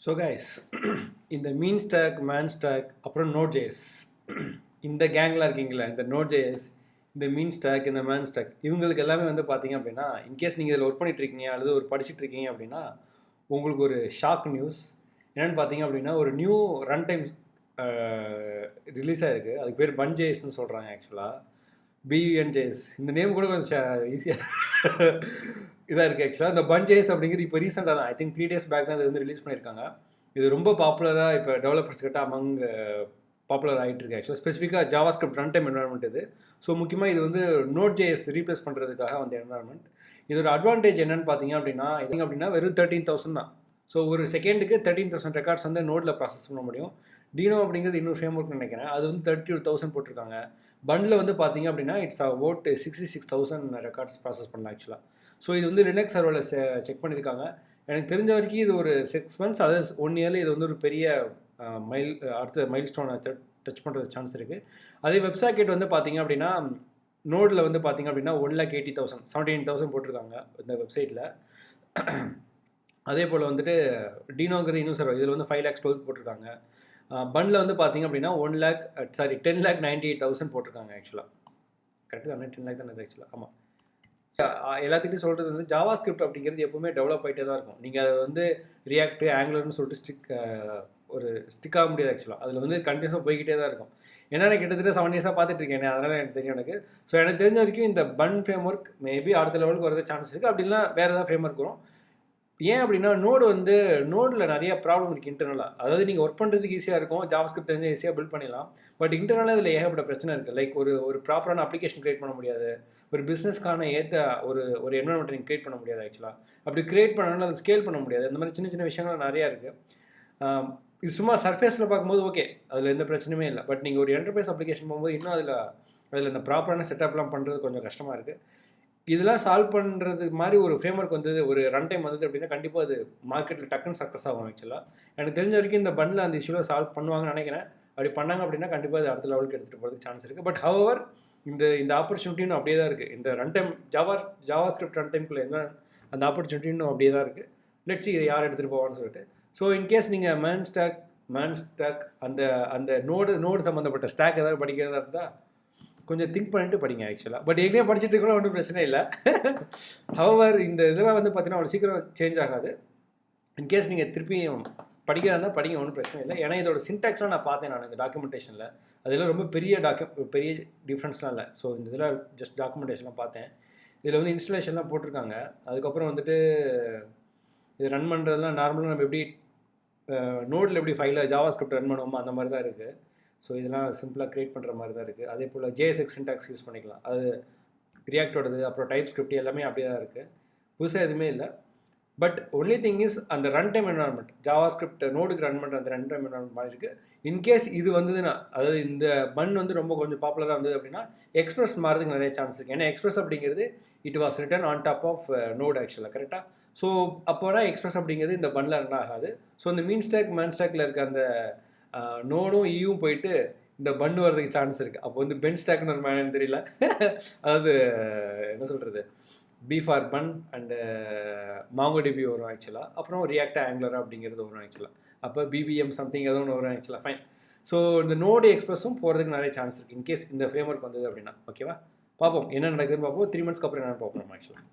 So guys, இந்த மீன் stock man stock அப்புறம் NODEJS இந்த கேங்கில் இருக்கீங்களா, இந்த NODEJS இந்த மீன் ஸ்டாக் இந்த மேன் ஸ்டாக் இவங்களுக்கு எல்லாமே வந்து பார்த்தீங்க அப்படின்னா, இன்கேஸ் நீங்கள் இதில் ஒர்க் பண்ணிட்டுருக்கீங்க அல்லது ஒரு படிச்சுட்டு இருக்கீங்க அப்படின்னா உங்களுக்கு ஒரு ஷாக் நியூஸ் என்னென்னு பார்த்தீங்க அப்படின்னா, ஒரு நியூ ரன் டைம் ரிலீஸ் ஆகிருக்கு. அதுக்கு பேர் BunJsன்னு சொல்கிறாங்க. ஆக்சுவலாக BunJs இந்த நேம் கூட கொஞ்சம் ஈஸியாக இதாக இருக்குது. ஆக்சுவலாக இந்த BunJs அப்படிங்கிறது இப்போ ரீசெண்டாக தான், ஐ திங்க் 3 days பேக் தான் இது வந்து ரிலீஸ் பண்ணியிருக்காங்க. இது ரொம்ப பாப்புலராக இப்போ டெவலப்பர்ஸ் கிட்ட அமங் பாப்புலர் ஆகிட்டு இருக்கு. ஆக்சுவலாக ஸ்பெசிஃபிக்காக ஜாவாஸ்கிரிப்ட் ரன் டைம் என்வரான்மெண்ட் இது. ஸோ முக்கியமாக இது வந்து NODEJS ரீப்ளேஸ் பண்ணுறதுக்காக வந்த என்வரான்மெண்ட். இதோட அட்வான்டேஜ் என்னென்னு பார்த்தீங்க அப்படின்னா வெறும் 13,000 தான். ஸோ ஒரு செகண்டுக்கு 13,000 ரெக்கார்ட்ஸ் வந்து நோடில் ப்ராசஸ் பண்ண முடியும். டினோ அப்படிங்கிறது இன்னொரு ஃப்ரேம் ஒர்க் நினைக்கிறேன், அது வந்து 32,000 போட்டிருக்காங்க. பண்டில் வந்து பார்த்தீங்க அப்படின்னா இட்ஸ் அபவுட் 66,000 ரெக்கார்ட்ஸ் ப்ராசஸ் பண்ணலாம் ஆக்சுவலாக. ஸோ இது வந்து லினக்ஸ் சர்வரில் செக் பண்ணியிருக்காங்க. எனக்கு தெரிஞ்ச வரைக்கும் இது ஒரு 6 months அது 1 yearல இது வந்து ஒரு பெரிய அடுத்த மைல் ஸ்டோனை டச் பண்ணுறது சான்ஸ் இருக்குது. அதே வெப்சாக்கெட் வந்து பார்த்தீங்க அப்படின்னா நோடில் வந்து பார்த்தீங்க அப்படின்னா 1,80,000 79,000 போட்டிருக்காங்க இந்த வெப்சைட்டில். அதே போல் வந்துட்டு டினோங்கிறது இன்னும் சர்வர் இதில் வந்து 5,12,000 போட்டிருக்காங்க. பண்டில் வந்து பார்த்தீங்க அப்படின்னா 10,98,000 போட்டிருக்காங்க. ஆக்சுவலாக கரெக்டு தானே, 10 lakh தானே ஆக்சுவலாக. ஆமாம், எல்லாத்துக்கிட்டையும் சொல்கிறது வந்து ஜாவாஸ்கிரிப்ட் அப்படிங்கிறது எப்பவுமே டெவலப் ஆகிட்டே தான் இருக்கும். நீங்கள் அதை வந்து ரியாக்ட் ஆங்குலர்னு சொல்லிட்டு ஸ்டிக் ஆக முடியாது. ஆக்சுவலாக அதில் வந்து கண்டினியூஸாக போய்கிட்டே தான் இருக்கும். ஏன்னா நான் கிட்டத்தட்ட 7 years பார்த்துட்டு இருக்கேன், அதனால் எனக்கு தெரியும் எனக்கு. ஸோ எனக்கு தெரிஞ்ச வரைக்கும் இந்த பன் ஃப்ரேம் ஒர்க் மேபி அடுத்த லெவலுக்கு வரது சான்ஸ் இருக்குது. அப்படின்னா வேறு ஏதாவது ஃப்ரேம் ஒர்க் வரும். ஏன் அப்படின்னா நோடில் நிறைய ப்ராப்ளம் இருக்குது இன்டர்னலாக. அதாவது நீங்கள் ஒர்க் பண்ணுறதுக்கு ஈஸியாக இருக்கும், ஜாவாஸ்கிரிப்ட் தெரிஞ்சு ஈஸியாக பில்ட் பண்ணிடலாம். பட் இன்டர்னலாக இதில் ஏகப்பட்ட பிரச்சனை இருக்குது. லைக் ஒரு ப்ராப்பரான அப்ளிகேஷன் க்ரியேட் பண்ண முடியாது, ஒரு பிஸ்னஸ்க்கான ஏற்ற ஒரு என்வரான்மெண்ட் நீங்கள் க்ரியேட் பண்ண முடியாது. ஆக்சுவலாக அப்படி க்ரியேட் பண்ணனால அதை ஸ்கேல் பண்ண முடியாது. இந்த மாதிரி சின்ன சின்ன விஷயங்கள் நிறையா இருக்குது. இது சும்மா சர்ஃபேஸில் பார்க்கும்போது ஓகே, அதில் எந்த பிரச்சனையுமே இல்லை. பட் நீங்கள் ஒரு என்டர்பிரைஸ் அப்ளிகேஷன் போகும்போது இன்னும் அதில் இந்த ப்ராப்பரான செட்டப்லாம் பண்ணுறது கொஞ்சம் கஷ்டமாக இருக்குது. இதெல்லாம் சால்வ் பண்ணுறது மாதிரி ஒரு ஃப்ரேம் ஒர்க் வந்தது, ஒரு ரன் டைம் வந்தது அப்படின்னா கண்டிப்பாக அது மார்க்கெட்டில் டக்குன்னு சக்ஸஸ் ஆகும். ஆக்சுவலாக எனக்கு தெரிஞ்ச வரைக்கும் இந்த பன்னில் அந்த இஷ்யூவில் சால்வ் பண்ணுவாங்கன்னு நினைக்கிறேன். அப்படி பண்ணாங்க அப்படின்னா கண்டிப்பாக அது அடுத்த லெவலுக்கு எடுத்துகிட்டு போகிறதுக்கு சான்ஸ் இருக்குது. பட் ஹவவர் இந்த ஆப்பர்ச்சுனிட்டின்னு அப்படியே தான் இருக்குது. இந்த ரன் டைம் ஜாவாஸ்கிரிப்ட் ரன் டைம்குள்ளே என்ன அந்த ஆப்பர்ச்சுனிட்டின்னு அப்படியே தான் இருக்குது. லெட்ஸ் இதை யார் எடுத்துகிட்டு போவான்னு சொல்லிட்டு. ஸோ இன்கேஸ் நீங்கள் மேன் ஸ்டாக் அந்த நோடு சம்மந்தப்பட்ட ஸ்டாக் ஏதாவது படிக்கிறதா இருந்தால் கொஞ்சம் திங்க் பண்ணிட்டு படிங்க. ஆக்சுவலாக பட் எங்கேயே படிச்சுட்டு இருக்கலாம், ஒன்றும் பிரச்சனை இல்லை. ஹவவர் இந்த இதெல்லாம் வந்து பார்த்தீங்கன்னா அவ்வளோ சீக்கிரம் சேஞ்ச் ஆகாது. இன்கேஸ் நீங்கள் திருப்பி படிக்கிறதா இருந்தால் படிங்க, ஒன்றும் பிரச்சனை இல்லை. ஏன்னா இதோட சின்டாக்ஸ்லாம் நான் பார்த்தேன் நான் இந்த டாக்குமெண்டேஷனில். அதெல்லாம் ரொம்ப பெரிய டிஃப்ரென்ஸ்லாம் இல்லை. ஸோ இந்த இதில் ஜஸ்ட் டாக்குமெண்டேஷன்லாம் பார்த்தேன். இதில் வந்து இன்ஸ்டலேஷன்லாம் போட்டிருக்காங்க. அதுக்கப்புறம் வந்துட்டு இது ரன் பண்ணுறதுலாம் நார்மலாக நம்ம எப்படி நோடில் எப்படி ஃபைலில் ஜாவாஸ்கிரிப்ட் ரன் பண்ணுவோமோ அந்த மாதிரி தான் இருக்குது. ஸோ இதெல்லாம் சிம்பிளாக க்ரியேட் பண்ணுற மாதிரி தான் இருக்குது. அதே போல் JSX சின்டாக்ஸ் யூஸ் பண்ணிக்கலாம். அது ரியாக்டோடது அப்புறம் டைப் ஸ்கிரிப்ட் எல்லாமே அப்படியே தான் இருக்குது. புதுசாக எதுவுமே இல்லை. பட் ஒன்லி திங் இஸ் அந்த ரன் டைம் என்வரான்மெண்ட் ஜாவாஸ்கிரிப்ட் நோடுக்கு ரன் பண்ணுற அந்த ரன் டைம் என்வரான்மெண்ட் மாதிரி இருக்குது. இன்கேஸ் இது வந்ததுன்னா, அதாவது இந்த பன் வந்து ரொம்ப கொஞ்சம் பாப்புலராக வந்தது அப்படின்னா எக்ஸ்பிரஸ் மாறதுக்கு நிறைய சான்ஸ் இருக்குது. ஏன்னா எக்ஸ்பிரஸ் அப்படிங்கிறது it was written on top of note ஆக்சுவலாக கரெக்டாக. ஸோ அப்போனா எக்ஸ்பிரஸ் அப்படிங்கிறது இந்த பன்னில் ரன் ஆகாது. ஸோ இந்த மீன் ஸ்டாக் மேன் ஸ்டாக்கில் இருக்க அந்த நோடும் ஈயும் போயிட்டு இந்த பன் வரதுக்கு சான்ஸ் இருக்குது. அப்போ வந்து பென் ஸ்டாக்னு ஒரு மேனு தெரியல, அதாவது என்ன சொல்கிறது, B for bun and MongoDB வரும் ஆக்சுவலாக. அப்புறம் ரியாக்ட் ஆங்குலர் அப்படிங்கிறது வரும் ஆக்சுவலாக. அப்போ BBM சம்திங் ஏதோ ஒன்று வரும் ஆக்சுவலாக. ஃபைன். ஸோ இந்த நோடு எக்ஸ்பிரஸும் போகிறதுக்கு நிறைய சான்ஸ் இருக்குது இன்கேஸ் இந்த ஃப்ரேம் ஒர்க் வந்தது அப்படின்னா. ஓகேவா, பார்ப்போம் என்ன நடக்குதுன்னு பார்ப்போம். 3 months அப்புறம் என்னென்னு பார்ப்போம் நம்ம ஆக்சுவலாக.